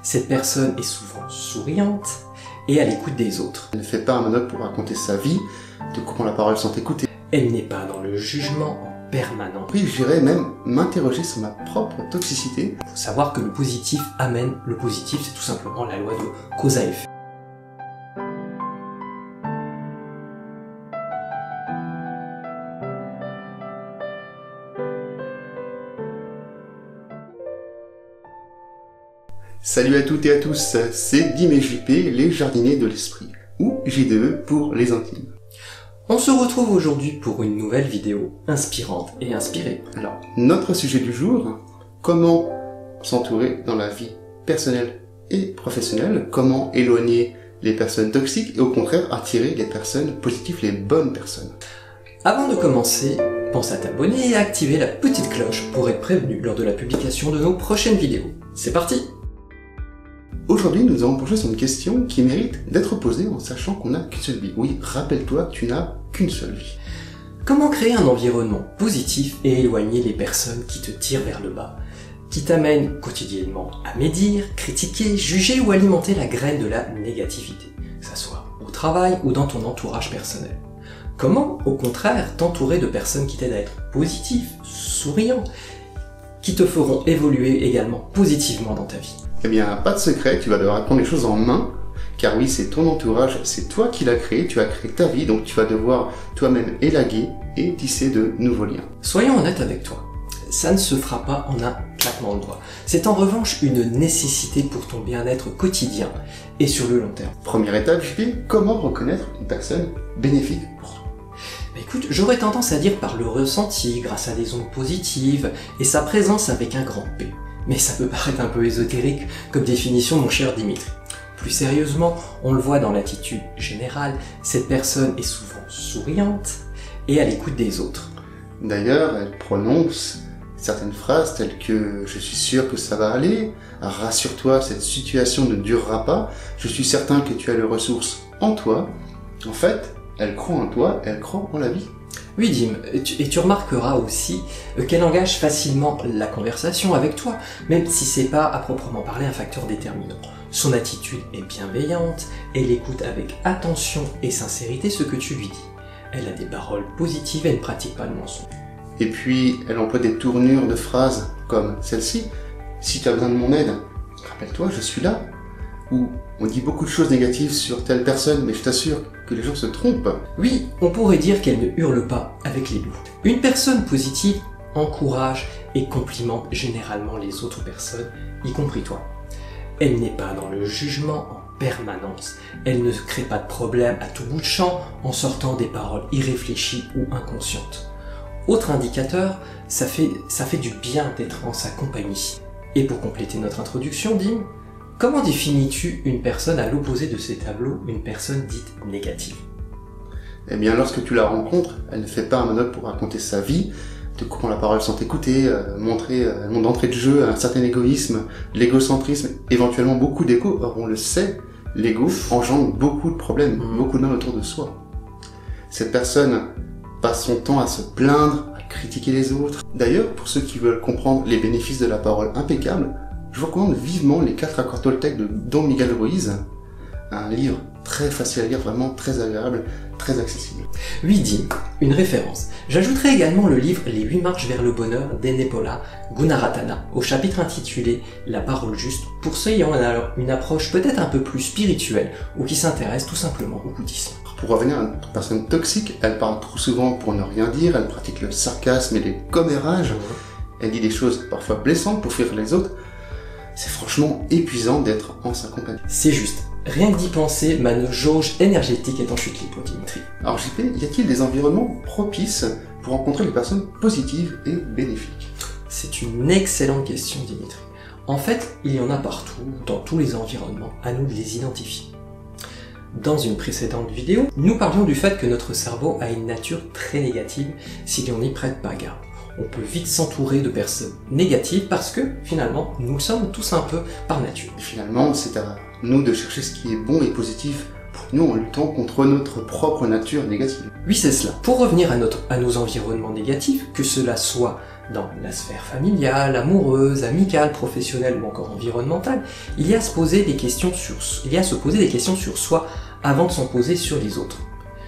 Cette personne est souvent souriante et à l'écoute des autres. Elle ne fait pas un monologue pour raconter sa vie, te coupant la parole sans t'écouter. Elle n'est pas dans le jugement en permanence. Puis j'irais même m'interroger sur ma propre toxicité. Il faut savoir que le positif amène le positif, c'est tout simplement la loi de cause à effet. Salut à toutes et à tous, c'est Dim et JP, les jardiniers de l'esprit, ou J2E pour les intimes. On se retrouve aujourd'hui pour une nouvelle vidéo inspirante et inspirée. Alors, notre sujet du jour, comment s'entourer dans la vie personnelle et professionnelle, comment éloigner les personnes toxiques et au contraire attirer les personnes positives, les bonnes personnes. Avant de commencer, pense à t'abonner et à activer la petite cloche pour être prévenu lors de la publication de nos prochaines vidéos. C'est parti! Aujourd'hui, nous allons pencher sur une question qui mérite d'être posée en sachant qu'on n'a qu'une seule vie. Oui, rappelle-toi que tu n'as qu'une seule vie. Comment créer un environnement positif et éloigner les personnes qui te tirent vers le bas, qui t'amènent quotidiennement à médire, critiquer, juger ou alimenter la graine de la négativité, que ce soit au travail ou dans ton entourage personnel. Comment, au contraire, t'entourer de personnes qui t'aident à être positif, souriant, qui te feront évoluer également positivement dans ta vie? Eh bien, pas de secret, tu vas devoir prendre les choses en main, car oui, c'est ton entourage, c'est toi qui l'as créé, tu as créé ta vie, donc tu vas devoir toi-même élaguer et tisser de nouveaux liens. Soyons honnêtes avec toi, ça ne se fera pas en un claquement de doigts. C'est en revanche une nécessité pour ton bien-être quotidien et sur le long terme. Première étape, JP, comment reconnaître une personne bénéfique pour toi? Écoute, j'aurais tendance à dire par le ressenti, grâce à des ondes positives et sa présence avec un grand P. Mais ça peut paraître un peu ésotérique comme définition, mon cher Dimitri. Plus sérieusement, on le voit dans l'attitude générale, cette personne est souvent souriante et à l'écoute des autres. D'ailleurs, elle prononce certaines phrases telles que « je suis sûr que ça va aller »,« rassure-toi, cette situation ne durera pas »,« je suis certain que tu as les ressources en toi ». En fait, elle croit en toi, elle croit en la vie. Oui Dim, et tu remarqueras aussi qu'elle engage facilement la conversation avec toi, même si c'est pas à proprement parler un facteur déterminant. Son attitude est bienveillante, elle écoute avec attention et sincérité ce que tu lui dis. Elle a des paroles positives, elle ne pratique pas le mensonge. Et puis, elle emploie des tournures de phrases comme celle-ci. « Si tu as besoin de mon aide, rappelle-toi, je suis là ». Ou on dit beaucoup de choses négatives sur telle personne, mais je t'assure que les gens se trompent. Oui, on pourrait dire qu'elle ne hurle pas avec les loups. Une personne positive encourage et complimente généralement les autres personnes, y compris toi. Elle n'est pas dans le jugement en permanence. Elle ne crée pas de problème à tout bout de champ en sortant des paroles irréfléchies ou inconscientes. Autre indicateur, ça fait du bien d'être en sa compagnie. Et pour compléter notre introduction, Dim, comment définis-tu une personne à l'opposé de ces tableaux, une personne dite négative? Eh bien, lorsque tu la rencontres, elle ne fait pas un monologue pour raconter sa vie, te coupant la parole sans t'écouter, montrer d'entrée de jeu un certain égoïsme, l'égocentrisme, éventuellement beaucoup d'ego. Or, on le sait, l'ego engendre beaucoup de problèmes, beaucoup de mal autour de soi. Cette personne passe son temps à se plaindre, à critiquer les autres. D'ailleurs, pour ceux qui veulent comprendre les bénéfices de la parole impeccable, je vous recommande vivement les 4 accords Toltec de Don Miguel Ruiz, un livre très facile à lire, vraiment très agréable, très accessible. Oui, Dim, une référence. J'ajouterai également le livre Les 8 marches vers le bonheur d'Enepola Gunaratana, au chapitre intitulé La parole juste, pour ceux ayant une approche peut-être un peu plus spirituelle ou qui s'intéressent tout simplement au bouddhisme. Pour revenir à une personne toxique, elle parle trop souvent pour ne rien dire, elle pratique le sarcasme et les commérages, elle dit des choses parfois blessantes pour fuir les autres. C'est franchement épuisant d'être en sa compagnie. C'est juste. Rien que d'y penser, ma jauge énergétique est en chute libre, Dimitri. Alors JP, y a-t-il des environnements propices pour rencontrer des personnes positives et bénéfiques? C'est une excellente question, Dimitri. En fait, il y en a partout, dans tous les environnements, à nous de les identifier. Dans une précédente vidéo, nous parlions du fait que notre cerveau a une nature très négative si l'on n'y prête pas garde. On peut vite s'entourer de personnes négatives parce que, finalement, nous le sommes tous un peu par nature. Et finalement, c'est à nous de chercher ce qui est bon et positif pour nous en luttant contre notre propre nature négative. Oui, c'est cela. Pour revenir à nos environnements négatifs, que cela soit Dans la sphère familiale, amoureuse, amicale, professionnelle ou encore environnementale, il y a à se poser des questions sur soi avant de s'en poser sur les autres.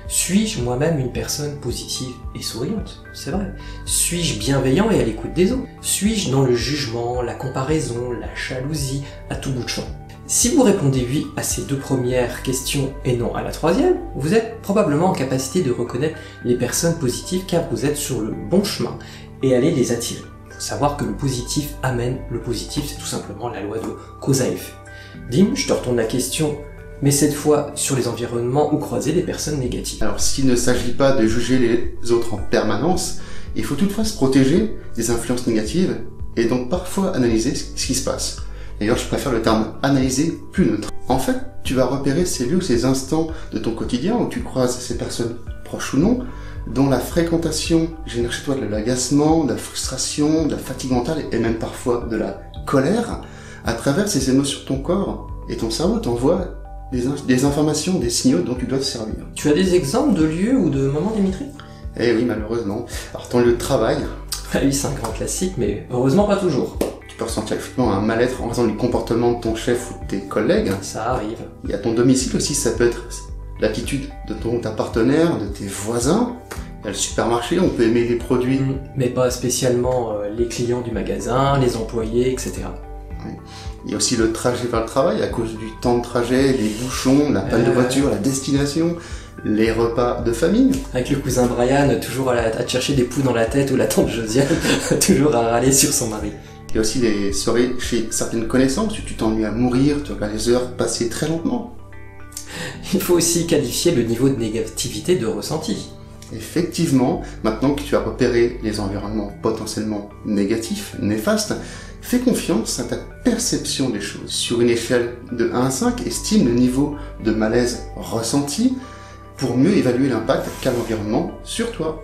Suis-je moi-même une personne positive et souriante? C'est vrai. Suis-je bienveillant et à l'écoute des autres? Suis-je dans le jugement, la comparaison, la jalousie, à tout bout de champ? Si vous répondez oui à ces 2 premières questions et non à la 3e, vous êtes probablement en capacité de reconnaître les personnes positives car vous êtes sur le bon chemin et allez les attirer. Il faut savoir que le positif amène le positif, c'est tout simplement la loi de cause à effet. Dim, je te retourne la question, mais cette fois sur les environnements où croiser des personnes négatives. Alors s'il ne s'agit pas de juger les autres en permanence, il faut toutefois se protéger des influences négatives et donc parfois analyser ce qui se passe. D'ailleurs, je préfère le terme analyser plus neutre. En fait, tu vas repérer ces lieux ou ces instants de ton quotidien où tu croises ces personnes, proches ou non, dont la fréquentation génère chez toi de l'agacement, de la frustration, de la fatigue mentale et même parfois de la colère. À travers ces émotions, ton corps et ton cerveau t'envoient des informations, des signaux dont tu dois te servir. Tu as des exemples de lieux ou de moments, Dimitri? Eh oui, malheureusement. Alors, ton lieu de travail... Ah oui, c'est un grand classique, mais heureusement pas toujours. Tu peux ressentir effectivement un mal-être en raison du comportement de ton chef ou de tes collègues. Ça arrive. Et à ton domicile aussi, ça peut être l'attitude de ta partenaire, de tes voisins. Il y a le supermarché, on peut aimer les produits. Mais pas spécialement les clients du magasin, les employés, etc. Oui. Il y a aussi le trajet vers le travail, à cause du temps de trajet, les bouchons, la panne de voiture, la destination, les repas de famille. Avec le cousin Brian, toujours à te chercher des poux dans la tête, ou la tante Josiane, toujours à râler sur son mari. Il y a aussi les soirées chez certaines connaissances, où tu t'ennuies à mourir, tu regardes les heures passer très lentement. Il faut aussi qualifier le niveau de négativité de ressenti. Effectivement, maintenant que tu as repéré les environnements potentiellement négatifs, néfastes, fais confiance à ta perception des choses. Sur une échelle de 1 à 5, estime le niveau de malaise ressenti pour mieux évaluer l'impact qu'a l'environnement sur toi.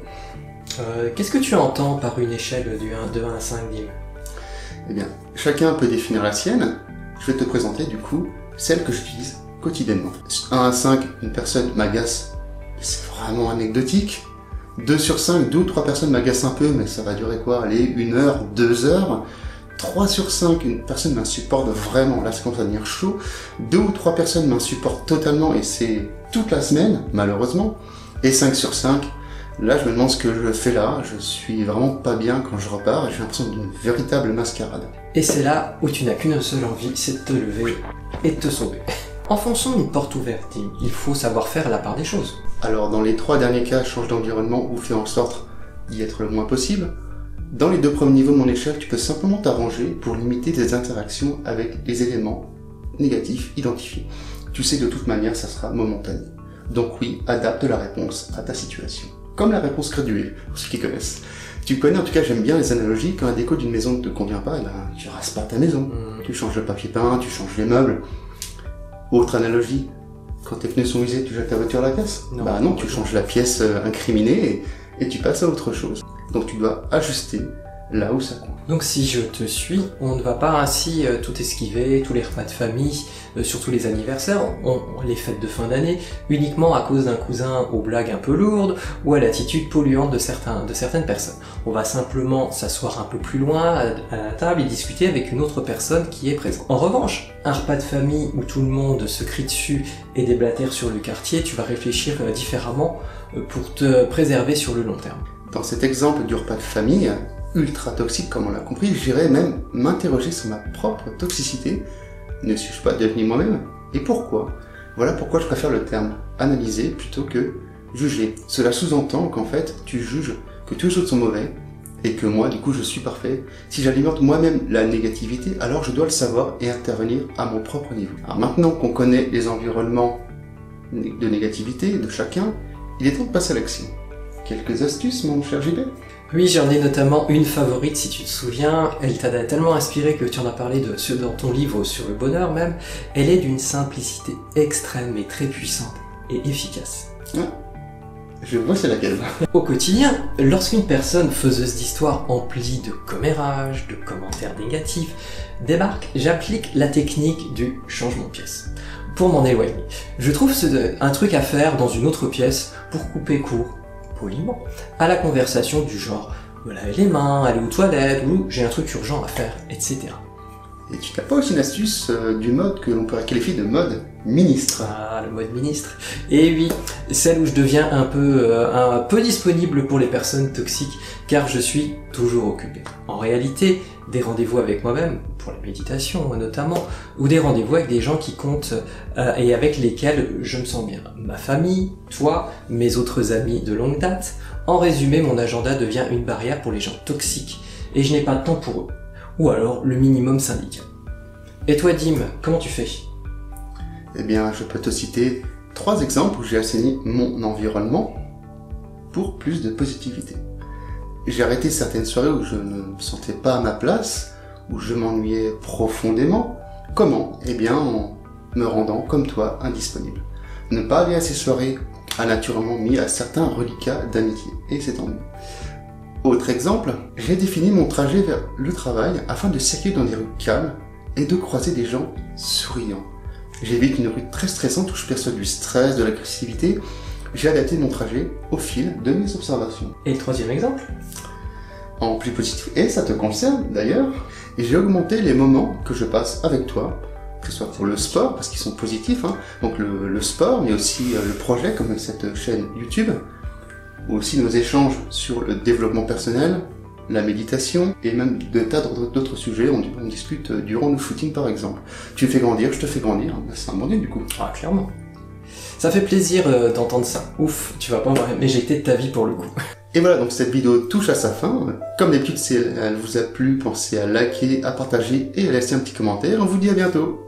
Qu'est-ce que tu entends par une échelle de 1 à 5, Dim? Eh bien, chacun peut définir la sienne. Je vais te présenter du coup celle que j'utilise quotidiennement. 1 à 5, une personne m'agace, c'est vraiment anecdotique. 2 sur 5, 2 ou 3 personnes m'agacent un peu, mais ça va durer quoi? Allez, 1 heure, 2 heures. 3 sur 5, une personne m'insupporte vraiment, là ça commence à devenir chaud. 2 ou 3 personnes m'insupportent totalement et c'est toute la semaine, malheureusement. Et 5 sur 5, là je me demande ce que je fais là, je suis vraiment pas bien quand je repars et j'ai l'impression d'une véritable mascarade. Et c'est là où tu n'as qu'une seule envie, c'est de te lever et de te sauver. Enfonçons une porte ouverte, Tim. Il faut savoir faire la part des choses. Alors dans les 3 derniers cas, change d'environnement ou fais en sorte d'y être le moins possible. Dans les 2 premiers niveaux de mon échelle, tu peux simplement t'arranger pour limiter tes interactions avec les éléments négatifs identifiés. Tu sais que de toute manière, ça sera momentané. Donc oui, adapte la réponse à ta situation. Comme la réponse graduée, pour ceux qui connaissent. Tu connais, en tout cas, j'aime bien les analogies. Quand la déco d'une maison ne te convient pas, eh ben, tu rases pas ta maison. Tu changes le papier peint, tu changes les meubles. Autre analogie, quand tes pneus sont usés, tu jettes ta voiture à la casse? Bah non, tu changes la pièce incriminée et tu passes à autre chose. Donc tu dois ajuster là où ça compte. Donc si je te suis, on ne va pas ainsi tout esquiver, tous les repas de famille, surtout les anniversaires, les fêtes de fin d'année, uniquement à cause d'un cousin aux blagues un peu lourdes ou à l'attitude polluante de certaines personnes. On va simplement s'asseoir un peu plus loin à la table et discuter avec une autre personne qui est présente. En revanche, un repas de famille où tout le monde se crie dessus et déblatère sur le quartier, tu vas réfléchir différemment pour te préserver sur le long terme. Dans cet exemple du repas de famille, ultra toxique comme on l'a compris, j'irais même m'interroger sur ma propre toxicité. Ne suis-je pas devenu moi-même? Et pourquoi? Voilà pourquoi je préfère le terme analyser plutôt que juger. Cela sous-entend qu'en fait, tu juges que tous les autres sont mauvais et que moi, du coup, je suis parfait. Si j'alimente moi-même la négativité, alors je dois le savoir et intervenir à mon propre niveau. Alors maintenant qu'on connaît les environnements de négativité de chacun, il est temps de passer à l'action. Quelques astuces, mon cher JB? Oui, j'en ai notamment une favorite, si tu te souviens. Elle t'a tellement inspiré que tu en as parlé dans ton livre sur le bonheur même. Elle est d'une simplicité extrême mais très puissante et efficace. Ouais. Je vois c'est laquelle. Au quotidien, lorsqu'une personne faiseuse d'histoire emplie de commérages, de commentaires négatifs, débarque, j'applique la technique du changement de pièce. Pour m'en éloigner, je trouve un truc à faire dans une autre pièce pour couper court, poliment, à la conversation du genre me laver les mains, aller aux toilettes, ou j'ai un truc urgent à faire, etc. Et tu n'as pas aussi une astuce du mode que l'on pourrait qualifier de mode ministre? Ah, le mode ministre. Et oui, celle où je deviens un peu disponible pour les personnes toxiques, car je suis toujours occupé. En réalité, des rendez-vous avec moi-même, pour la méditation notamment, ou des rendez-vous avec des gens qui comptent et avec lesquels je me sens bien. Ma famille, toi, mes autres amis de longue date. En résumé, mon agenda devient une barrière pour les gens toxiques, et je n'ai pas de temps pour eux. Ou alors le minimum syndical. Et toi, Dim, comment tu fais? Eh bien, je peux te citer 3 exemples où j'ai assaini mon environnement pour plus de positivité. J'ai arrêté certaines soirées où je ne me sentais pas à ma place, où je m'ennuyais profondément. Comment? Eh bien, en me rendant, comme toi, indisponible. Ne pas aller à ces soirées a naturellement mis à certains reliquats d'amitié, et c'est tant mieux. Autre exemple, j'ai défini mon trajet vers le travail afin de circuler dans des rues calmes et de croiser des gens souriants. J'évite une rue très stressante où je perçois du stress, de l'agressivité. J'ai adapté mon trajet au fil de mes observations. Et le 3e exemple? En plus positif, et ça te concerne d'ailleurs, j'ai augmenté les moments que je passe avec toi, que ce soit pour le sport, parce qu'ils sont positifs, hein, donc le sport, mais aussi le projet comme cette chaîne YouTube, ou aussi nos échanges sur le développement personnel, la méditation, et même de tas d'autres sujets, on discute durant nos shootings par exemple. Tu me fais grandir, je te fais grandir, c'est un bon deal du coup. Ah, clairement. Ça fait plaisir d'entendre ça. Ouf, tu vas pas m'éjecter de ta vie pour le coup. Et voilà, donc cette vidéo touche à sa fin. Comme d'habitude, si elle vous a plu, pensez à liker, à partager et à laisser un petit commentaire. On vous dit à bientôt.